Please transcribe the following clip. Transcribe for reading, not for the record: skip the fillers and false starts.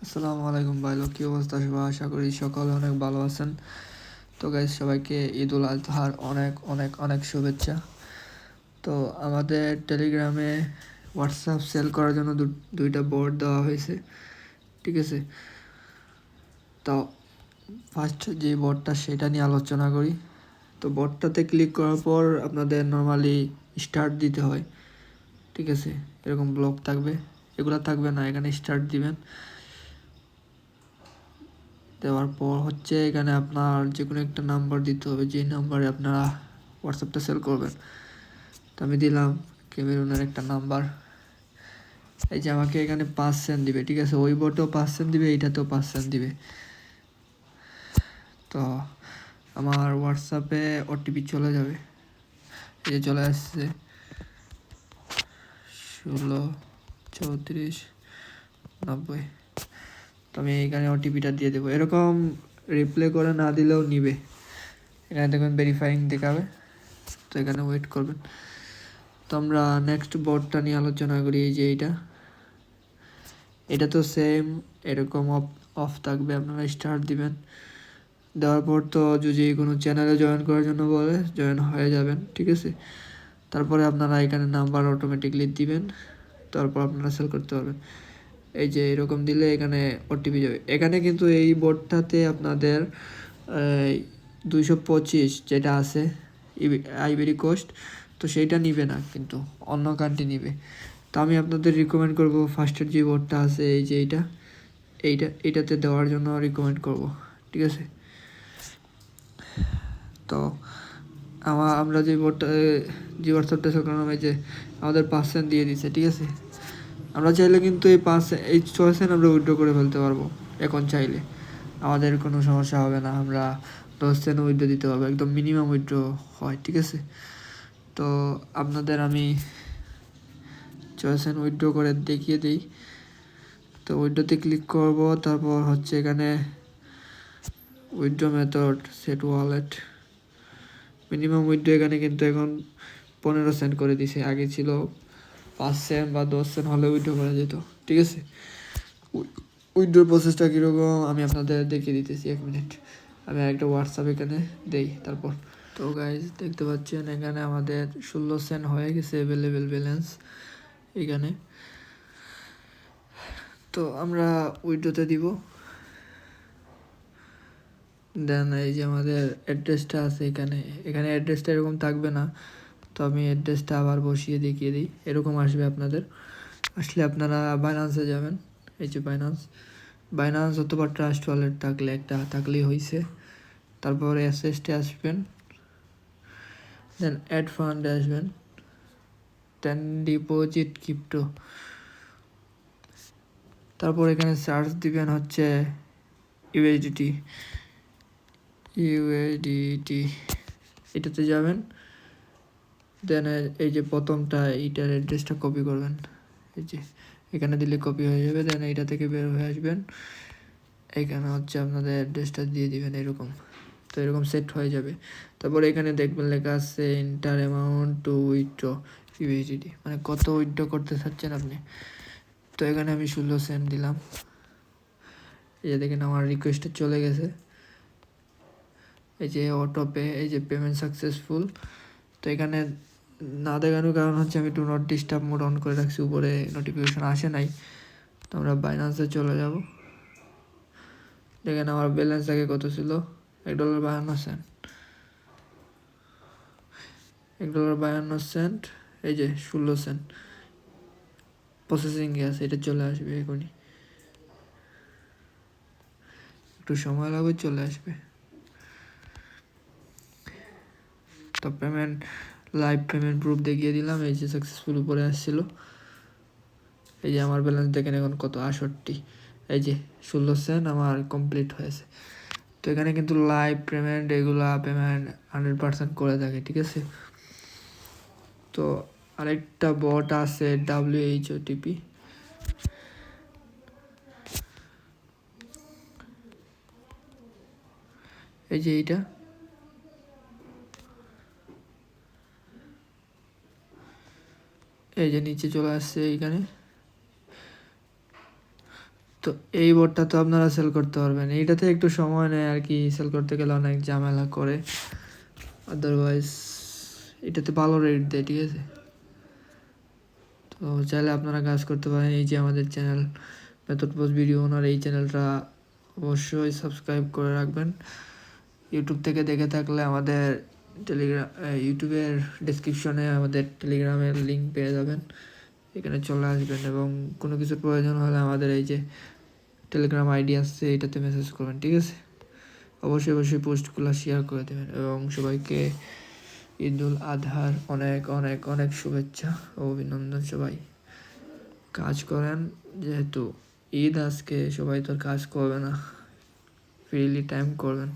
আসসালামু আলাইকুম ভাই লোক, কী অবস্থা সবাই? আশা করি সকলে অনেক ভালো আছেন। তো গাইজ, সবাইকে ঈদ উল আজহার অনেক অনেক অনেক শুভেচ্ছা। তো আমাদের টেলিগ্রামে হোয়াটসঅ্যাপ সেল করার জন্য দুইটা বোর্ড দেওয়া হয়েছে, ঠিক আছে? তো ফার্স্ট যে বোর্ডটা সেটা নিয়ে আলোচনা করি। তো বোর্ডটাতে ক্লিক করার পর আপনাদের নর্মালি স্টার্ট দিতে হয়, ঠিক আছে? এরকম ব্লক থাকবে, এগুলো থাকবে না, এখানে স্টার্ট দিবেন। দেওয়ার পর হচ্ছে এখানে আপনার যে কোনো একটা নাম্বার দিতে হবে, যেই নাম্বারে আপনারা হোয়াটসঅ্যাপটা সেল করবেন। তো আমি দিলাম ক্যামেরুনের একটা নাম্বার। এই যে আমাকে এখানে 5 সেন্ট দিবে, ঠিক আছে? ওই বোটেও 5 সেন্ট দিবে, এইটাতেও 5 সেন্ট দিবে। তো আমার হোয়াটসঅ্যাপে ওটিপি চলে যাবে, এই যে চলে আসছে 16 34 90। তো আমি এখানে ওটিপিটা দিয়ে দেবো। এরকম রিপ্লে করে না দিলেও নিবে। এখানে দেখবেন ভেরিফাইং দেখাবে, তো এখানে ওয়েট করবেন। তো আমরা নেক্সট বোর্ডটা নিয়ে আলোচনা করি। এই যে এটা তো সেম এরকম অফ থাকবে, আপনারা স্টার্ট দিবেন। দেওয়ার পর তো যদি কোনো চ্যানেলে জয়েন করার জন্য বলে জয়েন হয়ে যাবেন, ঠিক আছে? তারপরে আপনারা এখানে নাম্বার অটোমেটিকলি দিবেন, তারপর আপনারা সেল করতে পারবেন। এই যে এরকম দিলে এখানে ওটিপি যাবে। এখানে কিন্তু এই বোর্ডটাতে আপনাদের 225 যেটা আছে আইভরি কোস্ট, তো সেইটা নিবে না, কিন্তু অন্য কান্ট্রি নিবে। তো আমি আপনাদের রিকমেন্ড করব ফার্স্টের যে বোর্ডটা আছে, এই যে এইটাতে দেওয়ার জন্য রিকমেন্ড করব, ঠিক আছে? তো আমরা যে বোর্ডটা যে হোয়াটসঅ্যাপটা সেল করলাম, এই যে আমাদের 5 সেন্ট দিয়ে দিছে, ঠিক আছে? আমরা চাইলে কিন্তু এই 6 সেন্ট আমরা উইথড্র করে ফেলতে পারবো এখন চাইলে, আমাদের কোনো সমস্যা হবে না। আমরা 10 সেন্ট উইথড্র দিতে পারবো, একদম মিনিমাম উইথড্র হয়, ঠিক আছে? তো আপনাদের আমি 6 সেন্ট উইথড্র করে দেখিয়ে দিই। তো উইথড্রতে ক্লিক করব, তারপর হচ্ছে এখানে withdraw method set wallet minimum withdraw. এখানে কিন্তু এখন 15 সেন্ট করে দিছে, আগে ছিল 5 সেন্ট বা 10 সেন্ট হলে উইথড্র করা যেত, ঠিক আছে? উইথড্রোর প্রসেসটা কীরকম আমি আপনাদের দেখিয়ে দিতেছি, 1 মিনিট। আমি একটা হোয়াটসঅ্যাপ এখানে দেই তারপর। তো গাইজ, দেখতে পাচ্ছেন এখানে আমাদের 16 সেন্ট হয়ে গেছে অ্যাভেলেবেল ব্যালেন্স এখানে। তো আমরা উইথড্রোতে দিব। দেন এই যে আমাদের অ্যাড্রেসটা আছে এখানে অ্যাড্রেসটা এরকম থাকবে না, তো আমি অ্যাড্রেসটা আবার বসিয়ে দেখিয়ে দিই। এরকম আসবে আপনাদের। আসলে আপনারা বাইন্যান্সে যাবেন, এই যে বাইন্যান্স অথবা ট্রাস্ট ওয়ালেট থাকলে একটা থাকলেই হয়েছে। তারপরে এসএসটে আসবেন, দেন অ্যাড ফান্ডে আসবেন, দেন ডিপোজিট ক্রিপ্টো। তারপর এখানে সার্চ দিবেন হচ্ছে ইউএসডিটি এটাতে যাবেন। দেন এই যে প্রথমটা এইটার অ্যাড্রেসটা কপি করবেন, এই যে এখানে দিলে কপি হয়ে যাবে। দেন এইটা থেকে বের হয়ে আসবেন, এখানে হচ্ছে আপনাদের অ্যাড্রেসটা দিয়ে দিবেন এরকম। তো এরকম সেট হয়ে যাবে। তারপর এখানে দেখবেন লেখা আছে enter amount two withdraw USDT, মানে কত উইথড্র করতে চাচ্ছেন আপনি। তো এখানে আমি 16 সেন্ট দিলাম। এই যে দেখেন আমার রিকোয়েস্টে চলে গেছে, এই যে অটোপে, এই যে পেমেন্ট সাকসেসফুল। তো এখানে না দেখানোর কারণ হচ্ছে আমি do not disturb mode on করে রাখছি, উপরে নোটিফিকেশন আসে নাই। তো আমরা বাইন্যান্সে চলে যাব। দেখেন আমার ব্যালেন্স আগে কত ছিল, $1.52। $1.52, এই যে 16 সেন্ট প্রসেসিংয়ে আছে, এটা চলে আসবে এখনই, একটু সময় লাগবে, চলে আসবে। তো পেমেন্ট লাইভ পেমেন্ট প্রুফ দেখিয়ে দিলাম, এই যে সাকসেসফুল উপরে আসছিল। এই যে আমার ব্যালেন্স দেখেন এখন কত, 68। এই যে 16 সেন্ট আমার কমপ্লিট হয়েছে। তো এখানে কিন্তু লাইভ পেমেন্ট এগুলা পেমেন্ট 100% করে থাকে, ঠিক আছে? তো আরেকটা বট আছে WHOTP, এই যে এইটা, এই যে নিচে চলে আসছে এইখানে। তো এই বোর্ডটা তো আপনারা সেল করতে পারবেন। এইটাতে একটু সময় নেয় আর কি, সেল করতে গেলে অনেক ঝামেলা করে। আদারওয়াইজ এটাতে ভালো রেট দেয়, ঠিক আছে। তো চাইলে আপনারা কাজ করতে পারেন। এই যে আমাদের চ্যানেল মেথড পোস্ট ভিডিও ওনার, এই চ্যানেলটা অবশ্যই সাবস্ক্রাইব করে রাখবেন। ইউটিউব থেকে দেখে থাকলে আমাদের ইউটিউবের ডেসক্রিপশনে আমাদের টেলিগ্রামের লিঙ্ক পেয়ে যাবেন, এখানে চলে আসবেন এবং কোনো কিছুর প্রয়োজন হলে আমাদের এই যে টেলিগ্রাম আইডি আসছে এইটাতে মেসেজ করবেন, ঠিক আছে। অবশ্যই পোস্টগুলো শেয়ার করে দেবেন এবং সবাইকে ঈদুল আজহার অনেক অনেক অনেক শুভেচ্ছা ও অভিনন্দন। সবাই কাজ করেন, যেহেতু ঈদ আজকে সবাই তো কাজ করবে না, ফ্রিলি টাইম করবেন।